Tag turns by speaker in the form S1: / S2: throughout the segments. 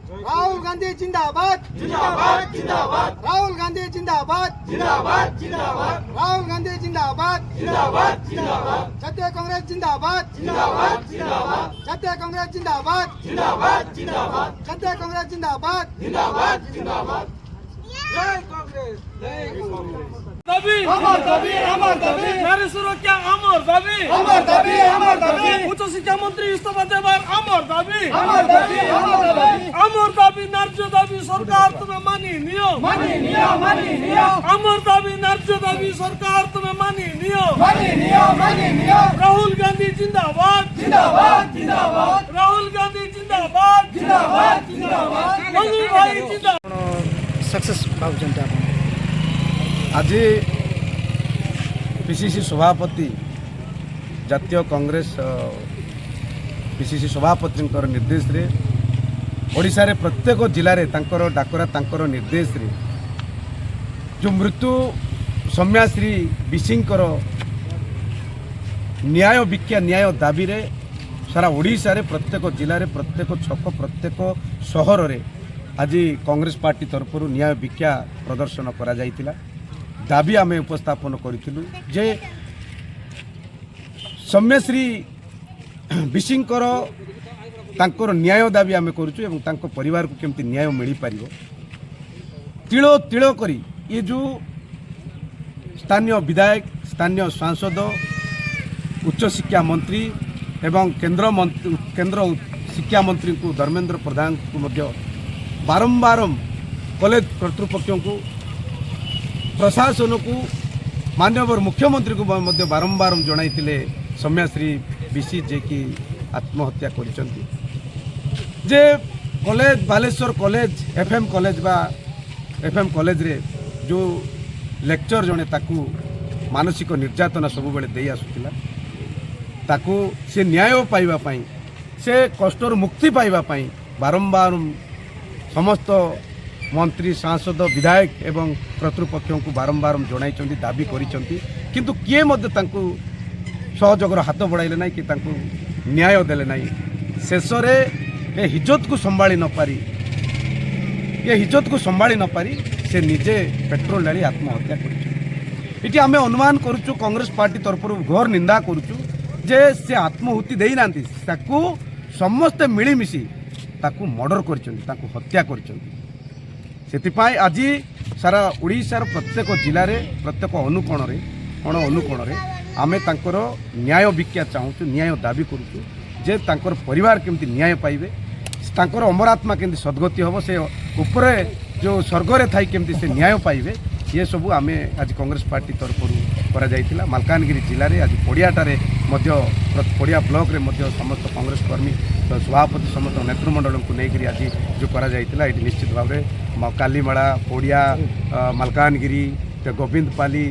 S1: राहुल गांधी जिंदाबाद
S2: जिंदाबाद जिंदाबाद
S1: राहुल गांधी जिंदाबाद
S2: जिंदाबाद जिंदाबाद
S1: राहुल गांधी जिंदाबाद
S2: जिंदाबाद जिंदाबाद
S1: जातीय कांग्रेस जिंदाबाद
S2: जिंदाबाद जिंदाबाद
S1: जातीय कांग्रेस जिंदाबाद
S2: जिंदाबाद जिंदाबाद
S1: जातीय कांग्रेस जिंदाबाद
S2: जिंदाबाद जिंदाबाद
S1: जय कांग्रेस जय कांग्रेस
S3: दाबी
S1: अमर दाबी
S3: नारी सुरक्षा अमर दाबी उच्च शिक्षा मंत्री इस्तीफा देवार अमर दाबी न्याय्य दाबी सरकार तुम्हें मानी नियो अमर दाबी न्याय्य दाबी सरकार तुम्हें मानी नियो राहुल गांधी जिंदाबाद राहुल गांधी जिंदाबाद मोदी भाई जिंदाबाद
S1: सक्सेस भावुचंती आपण
S4: आज पीसीसी सभापति जातीय कांग्रेस पीसीसी सभापति निर्देश रे ओडिशा रे प्रत्येक जिले में तांकर डाकरा तांकर निर्देश रे जो मृत्यु सौम्याश्री विसिंकर न्याय भिक्षा न्याय दाबी रे सारा ओडिशा रे प्रत्येक जिले में प्रत्येक छक प्रत्येक सहर रे आज कांग्रेस पार्टी तरफ न्याय भिक्षा प्रदर्शन करा जायतिला दाबी आम उपस्थापन करूँ जे सौम्यश्री विसिंकर तांकर न्याय दाबी आम करूँ परिवार को केमती न्याय मिल पार तिलो तिलो करी ये जो स्थानीय विधायक स्थानीय सांसद उच्च शिक्षा मंत्री एवं केंद्र शिक्षा मंत्री को धर्मेंद्र प्रधान को मध्य बारंबार कॉलेज कर्तृपक्ष को प्रशासन को माननीय मुख्यमंत्री को मध्य बारंबार जनाई सौम्याश्री विसी जे कि आत्महत्या करिसेंती जे college Baleswar college FM college बा एफएम कॉलेज रे जो लेक्चर जने ताकू मानसिक निर्यातना सब बेले दे आसुतिला ताकू से न्याय पाइबा पई से कष्टर मुक्ति पाइबा पई बारंबार समस्त मंत्री सांसद विधायक एवं कर्तृपक्ष को बारंबार जनाई दाबी करिसेंती किंतु किए मध्य तांकू सहयोगर हाथ बढ़ाइले ना कि तांकू न्याय देले ना शेष ए हिज्जत को संभाली न पारी ये हिज्जत को संभाली न पारी से निजे पेट्रोल डाली आत्महत्या कर आम अनुमान करुचु कांग्रेस पार्टी तरफ घोर निंदा करुचु जे से आत्महुति दे ना समस्ते मिलमिशि ताकू मर्डर कर हत्या कर आज सारा ओडिशार प्रत्येक जिले में प्रत्येक अनुकोण रे आमे तांकर न्याय भिक्षा चाहूँ न्याय दाबी करुचु जे तांकर परिवार केमती न्याय पाइबे तांकर अमरात्मा केमती सद्गति हम से उपरे जो स्वर्ग थाई केमती से न्याय पाइबे ये सबू आमे आज कांग्रेस पार्टी तरफ करा जायतिला मालकानगिरी जिले में आज पड़ियाटारे पड़िया ब्लॉक रे मध्य समस्त कांग्रेस कर्मी सभापति समस्त नेतृमंडल को लेकर आज जो करा जायतिला ये निश्चित भाव में कालीमेला पड़िया मालकानगिरी गोविंदपाली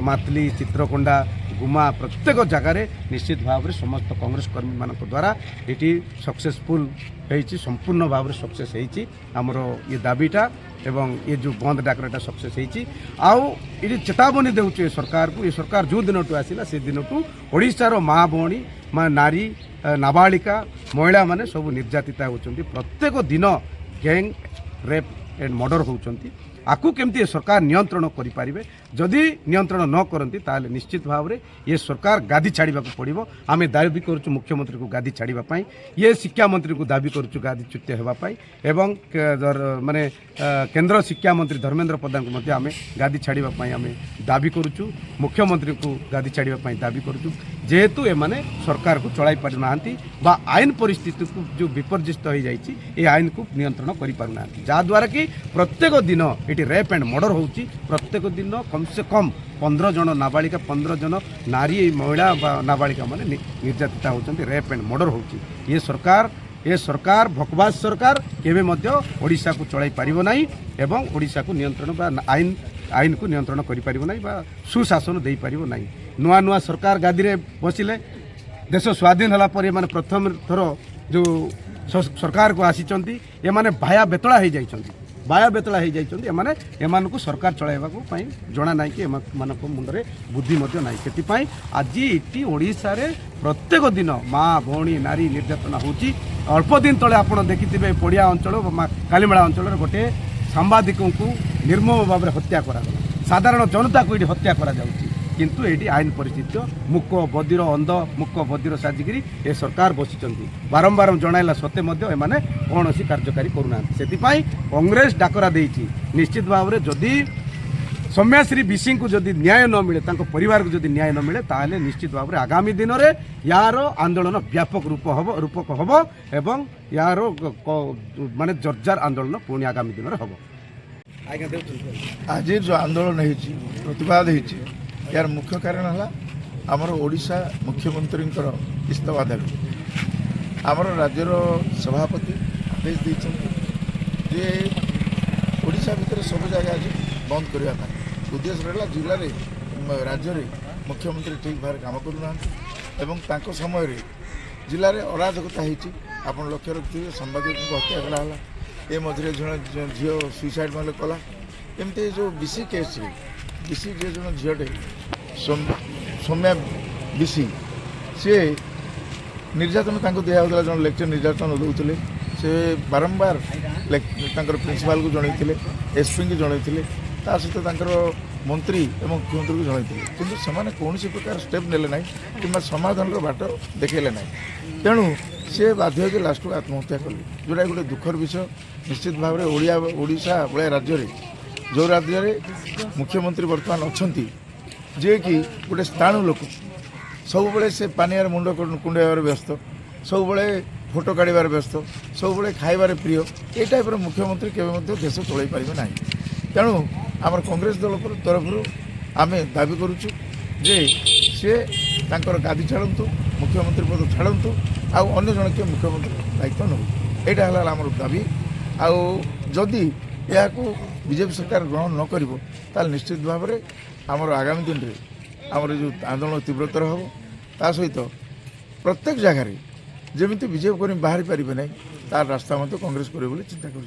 S4: मातली चित्रकोंडा गुमा प्रत्येक जगार निश्चित भाव में समस्त कांग्रेस कर्मी मान द्वारा ये सक्सेसफुल होती संपूर्ण भाव में सक्सेस होती आमर ये दाबीटा एवं ये जो बंद डाकराटा सक्सेस होती आउ ये चेतावनी देउचे सरकार को ये सरकार जो दिन आसला से दिन ओडिशार माँ भौणी नारी नाबालिका महिला माने सब निर्यातिता होती प्रत्येक दिन गैंग रेप एंड मर्डर होती आकू केमती सरकार नियंत्रण करें जदि नियंत्रण न करती ताले निश्चित भाव में ये सरकार गादी छाड़ा पड़ो आम दाबी करुँ मुख्यमंत्री को गादी छाड़ापी ये शिक्षा मंत्री को दाबी करुँ गादी च्युत होगापी एवं माने केंद्र शिक्षा मंत्री धर्मेंद्र प्रधान को आम गादी छाड़ापी आम दाबी करुँ मुख्यमंत्री को गादी छाड़ापी दाबी करुँ जेहेतु एमाने सरकार को चलाई पार ना बा आईन परिस्थिति को जो विपर्जित हो जाइए ये आईन को नियंत्रण करें जहाद्वारा कि प्रत्येक दिन ये रेप एंड मर्डर होची प्रत्येक दिन कम से कम 15 जन नाबालिका 15 जन नारी महिला नाबालिका माने निर्यातिता होती रेप एंड मर्डर होची ये सरकार भकवास सरकार केवे मध्य ओडिशा को चलाई पारिबो नाही एवं ओडिशा को नियंत्रण बा आईन को नियंत्रण करि पारिबो नाही बा सुशासन दे पारिबो नाही नुआ नुआ सरकार गादी रे बसिले देश स्वाधीन होला पर माने प्रथम थर जो सरकार को आसीचंती ये माने भाया बेतला हो जाइछंती ବାୟା ବେତଳା ହେଇଯାଇଛନ୍ତି ଏମାନଙ୍କୁ ସରକାର ଚଳାଇବାକୁ ପାଇଁ ଜଣା ନାହିଁ କି ଏମାନଙ୍କ ମୁଣ୍ଡରେ ବୁଦ୍ଧି ମଧ୍ୟ ନାହିଁ। ସେଥିପାଇଁ ଆଜି ଏଠି ଓଡ଼ିଶାରେ ପ୍ରତ୍ୟେକ ଦିନ ମା ଭଉଣୀ ନାରୀ ନିର୍ଯାତନା ହେଉଛି। ଅଳ୍ପ ଦିନ ତଳେ ଆପଣ ଦେଖିଥିବେ ପଡ଼ିଆ ଅଞ୍ଚଳ କାଲିମେଳା ଅଞ୍ଚଳରେ ଗୋଟିଏ ସାମ୍ବାଦିକଙ୍କୁ ନିର୍ମମ ଭାବରେ ହତ୍ୟା କରାଗଲା। ସାଧାରଣ ଜନତାକୁ ଏଠି ହତ୍ୟା କରାଯାଉଛି। କିନ୍ତୁ ଏଠି ଆଇନ ପରିସ୍ଥିତି ମୁକ ବଧିର ଅନ୍ଧ ମୁକ ବଧିର ସାଜିକିରି ଏ ସରକାର ବସିଛନ୍ତି। ବାରମ୍ବାର ଜଣାଇଲା ସତ୍ତ୍ୱେ ମଧ୍ୟ ଏମାନେ କୌଣସି କାର୍ଯ୍ୟକାରୀ କରୁନାହାନ୍ତି। ସେଥିପାଇଁ କଂଗ୍ରେସ ଡାକରା ଦେଇଛି ନିଶ୍ଚିତ ଭାବରେ ଯଦି ସୌମ୍ୟାଶ୍ରୀ ବିଶୀଙ୍କୁ ଯଦି ନ୍ୟାୟ ନ ମିଳେ ତାଙ୍କ ପରିବାରକୁ ଯଦି ନ୍ୟାୟ ନ ମିଳେ ତାହେଲେ ନିଶ୍ଚିତ ଭାବରେ ଆଗାମୀ ଦିନରେ ୟାର ଆନ୍ଦୋଳନ ବ୍ୟାପକ ରୂପକ ହେବ ଏବଂ ୟାର ମାନେ ଜର୍ଜାର ଆନ୍ଦୋଳନ ପୁଣି ଆଗାମୀ ଦିନରେ ହେବ। ଆଜ୍ଞା ଦେଉଛନ୍ତି
S5: आज जो आंदोलन होती प्रतिवाद होती यार मुख्य कारण है आमर ओडिशा मुख्यमंत्री इस्तीफा दाबी आमर राज्यर सभापति आदेश देते ओडिशा भितर सब जगह आज बंद करने उद्देश्य रहा जिले में राज्य में मुख्यमंत्री ठीक भाव काम करूना समय जिले में अराजकता होती आप लक्ष्य रखिए सांबादिक हत्या कराला ए मझे जन झी सुइसाइड मतलब कला एमती जो बीसी केस बीसी जे जन झीटे सौम्या बीसी सी निर्यातन दिखाला जन लेक्चर निर्यातन दौले से बारंबार प्रिंसिपाल को जनई एसपी की जनई ता सहित मंत्री और मुख्यमंत्री को जनई किंतु से कौन प्रकार स्टेप ने ना कि समाधान बाट देखले ना तेणु सी बाध्य हो लास्ट को आत्महत्या कले जोटा गोटे दुखर विषय निश्चित भाव में ओडिशा भाया राज्य जो राज्य में मुख्यमंत्री बर्तमान अच्छा जे कि गोटे स्थाणु लोक सब से पानियार मुंड कुंडाइबार व्यस्त सब फोटो काढ़ार व्यस्त सब खाइबार प्रिय ये टाइप मुख्यमंत्री केवल देश चल पारे ना तेणु आम कांग्रेस दल तरफ आम दाबी करुचु जे सी गादी छाड़ू मुख्यमंत्री पद छाड़ू आउ जन किए मुख्यमंत्री दायित्व नौ यहाँ है आम दाबी आदि यह बीजेपी सरकार ग्रहण न कर निश्चित भाव में आमर आगामी दिन में आमर जो आंदोलन तीव्रतर हम ता सहित प्रत्येक जगार जमी बीजेपी कर्मी बाहरी पारे ना तार रास्ता कांग्रेस करे चिंता कर।